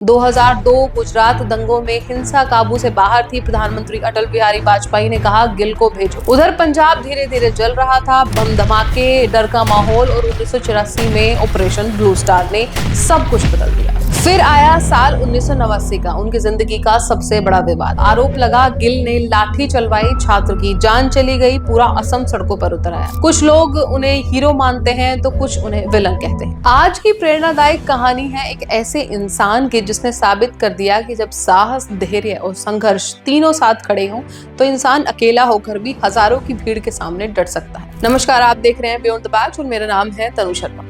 2002 गुजरात दंगों में हिंसा काबू से बाहर थी। प्रधानमंत्री अटल बिहारी वाजपेयी ने कहा, गिल को भेजो। उधर पंजाब धीरे धीरे जल रहा था। बम धमाके, डर का माहौल और 1984 में ऑपरेशन ब्लू स्टार ने सब कुछ बदल दिया। फिर आया साल 1989 का, उनकी जिंदगी का सबसे बड़ा विवाद। आरोप लगा, गिल ने लाठी चलवाई, छात्र की जान चली गई, पूरा असम सड़कों पर उतर आया। कुछ लोग उन्हें हीरो मानते हैं तो कुछ उन्हें विलन कहते हैं। आज की प्रेरणादायक कहानी है एक ऐसे इंसान की जिसने साबित कर दिया कि जब साहस, धैर्य और संघर्ष तीनों साथ खड़े हों तो इंसान अकेला होकर भी हजारों की भीड़ के सामने डट सकता है। नमस्कार, आप देख रहे हैं बियॉन्ड द बैच और मेरा नाम है तनु शर्मा।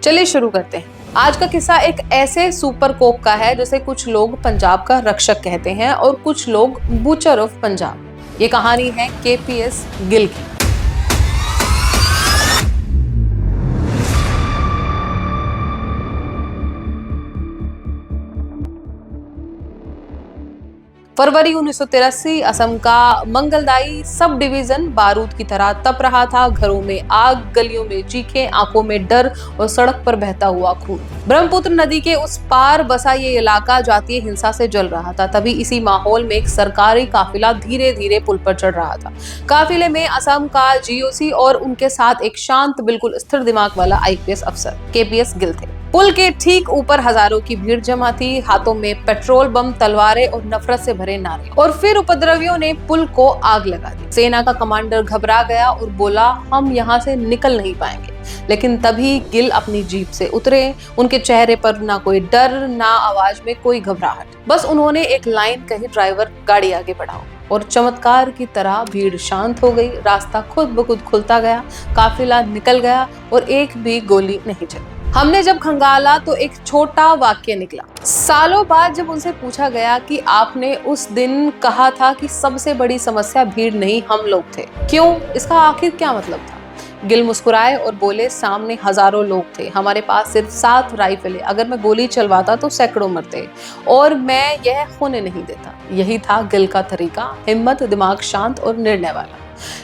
चलिए शुरू करते हैं। आज का किस्सा एक ऐसे सुपर कोप का है जिसे कुछ लोग पंजाब का रक्षक कहते हैं और कुछ लोग बूचर ऑफ पंजाब। ये कहानी है केपीएस गिल की। फरवरी 1983 असम का मंगलदाई सब डिवीजन बारूद की तरह तप रहा था। घरों में आग, गलियों में चीखें, आंखों में डर और सड़क पर बहता हुआ खून। ब्रह्मपुत्र नदी के उस पार बसा ये इलाका जातीय हिंसा से जल रहा था। तभी इसी माहौल में एक सरकारी काफिला धीरे धीरे पुल पर चढ़ रहा था। काफिले में असम का जीओसी और उनके साथ एक शांत, बिल्कुल स्थिर दिमाग वाला आईपीएस अफसर केपीएस गिल थे। पुल के ठीक ऊपर हजारों की भीड़ जमा थी, हाथों में पेट्रोल बम, तलवारें और नफरत से भरे नारे। और फिर उपद्रवियों ने पुल को आग लगा दी। सेना का कमांडर घबरा गया और बोला, हम यहाँ से निकल नहीं पाएंगे। लेकिन तभी गिल अपनी जीप से उतरे। उनके चेहरे पर ना कोई डर, ना आवाज में कोई घबराहट। बस उन्होंने एक लाइन कही, ड्राइवर गाड़ी आगे बढ़ाओ। और चमत्कार की तरह भीड़ शांत हो गई। रास्ता खुद ब खुद खुलता गया, काफिला निकल गया और एक भी गोली नहीं चली। हमने जब खंगाला तो एक छोटा वाक्य निकला। सालों बाद जब उनसे पूछा गया कि आपने उस दिन कहा था कि सबसे बड़ी समस्या भीड़ नहीं, हम लोग थे, क्यों? इसका आखिर क्या मतलब था? गिल मुस्कुराए और बोले, सामने हजारों लोग थे, हमारे पास सिर्फ 7 राइफलें। अगर मैं गोली चलवाता तो सैकड़ों मरते और मैं यह होने नहीं देता। यही था गिल का तरीका, हिम्मत, दिमाग शांत और निर्णय वाला।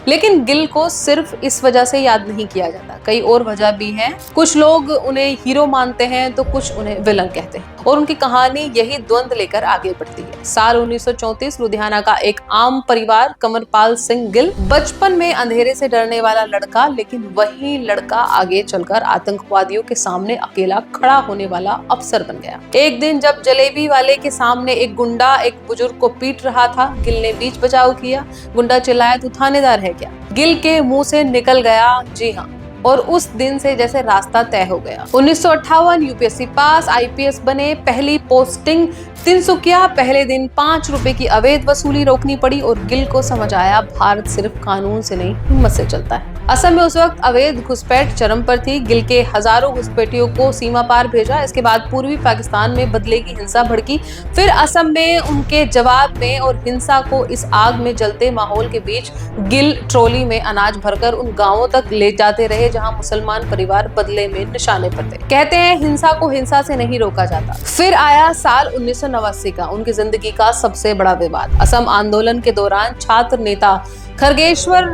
लेकिन गिल को सिर्फ इस वजह से याद नहीं किया जाता, कई और वजह भी हैं। कुछ लोग उन्हें हीरो मानते हैं तो कुछ उन्हें विलन कहते हैं और उनकी कहानी यही द्वंद्व लेकर आगे बढ़ती है। साल 1934 लुधियाना का एक आम परिवार, कमरपाल सिंह गिल, बचपन में अंधेरे से डरने वाला लड़का, लेकिन वही लड़का आगे चलकर आतंकवादियों के सामने अकेला खड़ा होने वाला अफसर बन गया। एक दिन जब जलेबी वाले के सामने एक गुंडा एक बुजुर्ग को पीट रहा था, गिल ने बीच बचाव किया। गुंडा चिल्लाया, तू थानेदार है क्या? गिल के मुंह से निकल गया, जी हाँ। और उस दिन से जैसे रास्ता तय हो गया। 1958 यूपीएससी पास, आईपीएस बने। पहली पोस्टिंग तिनसुकिया। पहले दिन 5 रुपए की अवैध वसूली रोकनी पड़ी और गिल को समझ आया, भारत सिर्फ कानून से नहीं, हिम्मत से चलता है। असम में उस वक्त अवैध घुसपैठ चरम पर थी। गिल के हजारों घुसपैठियों को सीमा पार भेजा। इसके बाद पूर्वी पाकिस्तान में बदले की हिंसा भड़की। फिर असम में उनके जवाब में और हिंसा को इस आग में जलते माहौल के बीच गिल ट्रॉली में अनाज भरकर उन गांवों तक ले जाते रहे जहां मुसलमान परिवार बदले में निशाने पर थे। कहते हैं, हिंसा को हिंसा से नहीं रोका जाता। फिर आया साल 1989 का, उनकी जिंदगी का सबसे बड़ा विवाद। असम आंदोलन के दौरान छात्र नेता खरगेश्वर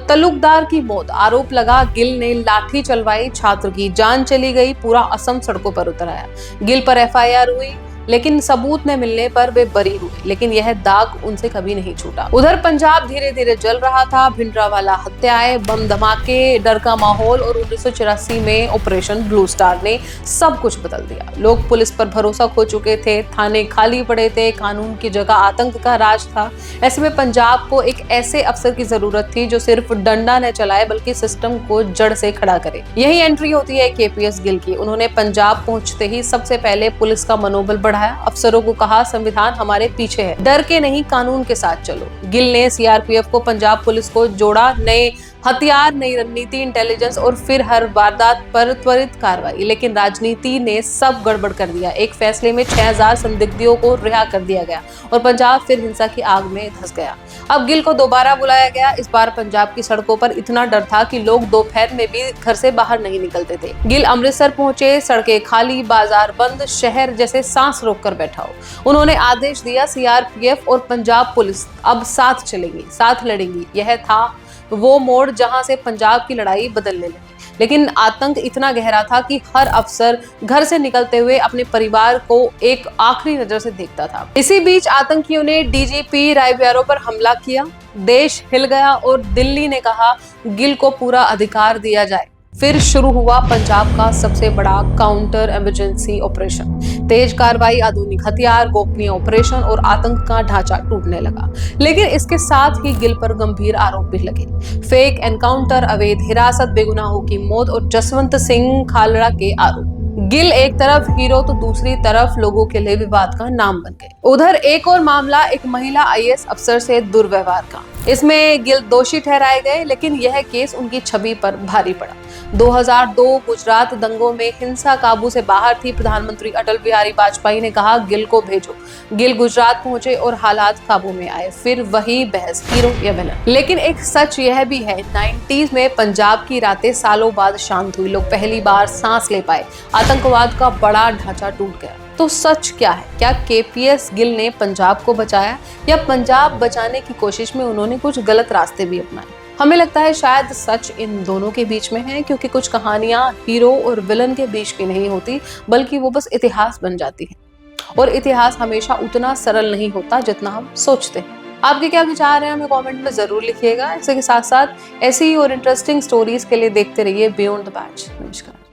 तलुकदार की मौत। आरोप लगा, गिल ने लाठी चलवाई, छात्र की जान चली गई, पूरा असम सड़कों पर उतर आया। गिल पर एफआईआर हुई, लेकिन सबूत न मिलने पर वे बरी हुए। लेकिन यह दाग उनसे कभी नहीं छूटा। उधर पंजाब धीरे धीरे जल रहा था। भिंडरावाला हत्याएं, बम धमाके, डर का माहौल और 1984 में ऑपरेशन ब्लू स्टार ने सब कुछ बदल दिया। लोग पुलिस पर भरोसा खो चुके थे, थाने खाली पड़े थे, कानून की जगह आतंक का राज था। ऐसे में पंजाब को एक ऐसे अफसर की जरूरत थी जो सिर्फ डंडा न चलाए बल्कि सिस्टम को जड़ से खड़ा करे। यही एंट्री होती है केपीएस गिल की। उन्होंने पंजाब पहुंचते ही सबसे पहले पुलिस का मनोबल बढ़ाया। अफसरों को कहा, संविधान हमारे पीछे है, डर के नहीं, कानून के साथ चलो। गिल ने सीआरपीएफ को पंजाब पुलिस को जोड़ा। नए हथियार, नई रणनीति, इंटेलिजेंस और फिर हर वारदात पर त्वरित कार्रवाई। लेकिन राजनीति ने सब गड़बड़ कर दिया। एक फैसले में 6000 संदिग्धों को रिहा कर दिया गया और पंजाब फिर हिंसा की आग में धंस गया। अब गिल को दोबारा बुलाया गया। इस बार पंजाब की सड़कों पर इतना डर था कि लोग दोपहर में भी घर से बाहर नहीं निकलते थे। गिल अमृतसर पहुंचे, सड़कें खाली, बाजार बंद, शहर जैसे सांस रोककर बैठा हो। उन्होंने आदेश दिया, सीआरपीएफ और पंजाब पुलिस अब साथ चलेंगी, साथ लड़ेंगी। यह था वो मोड़ जहां से पंजाब की लड़ाई बदलने लगी। लेकिन आतंक इतना गहरा था कि हर अफसर घर से निकलते हुए अपने परिवार को एक आखिरी नजर से देखता था। इसी बीच आतंकियों ने डीजीपी रायबयारो पर हमला किया। देश हिल गया और दिल्ली ने कहा गिल को पूरा अधिकार दिया जाए। फिर शुरू हुआ पंजाब का सबसे बड़ा काउंटर इमरजेंसी ऑपरेशन। तेज कार्रवाई, आधुनिक हथियार, गोपनीय ऑपरेशन और आतंक का ढांचा टूटने लगा। लेकिन इसके साथ ही गिल पर गंभीर आरोप भी लगे। फेक एनकाउंटर, अवैध हिरासत, बेगुनाहों की मौत और जसवंत सिंह खालड़ा के आरोप। गिल एक तरफ हीरो तो दूसरी तरफ लोगों के लिए विवाद का नाम बन गए। उधर एक और मामला एक महिला आईएएस अफसर से दुर्व्यवहार का। इसमें गिल दोषी ठहराए गए, लेकिन यह केस उनकी छवि पर भारी पड़ा। 2002 गुजरात दंगों में हिंसा काबू से बाहर थी। प्रधानमंत्री अटल बिहारी वाजपेयी ने कहा गिल को भेजो। गिल गुजरात पहुंचे और हालात काबू में आए। फिर वही बहस, हीरो या विलन। लेकिन एक सच यह भी है, 90s में पंजाब की रातें सालों बाद शांत हुई। लोग पहली बार सांस ले पाए। आतंकवाद का बड़ा ढांचा टूट गया। तो सच क्या है? क्या केपीएस गिल ने पंजाब को बचाया, या पंजाब बचाने की कोशिश में उन्होंने कुछ गलत रास्ते भी अपनाए? हमें लगता है शायद सच इन दोनों के बीच में है, क्योंकि कुछ कहानियां हीरो और विलन के बीच की नहीं होती, बल्कि वो बस इतिहास बन जाती है। और इतिहास हमेशा उतना सरल नहीं होता जितना हम सोचते हैं। आपके क्या विचार हैं, हमें कमेंट में जरूर लिखिएगा। इसी के साथ साथ ऐसी और इंटरेस्टिंग स्टोरीज के लिए देखते रहिए बियॉन्ड द बैच। नमस्कार।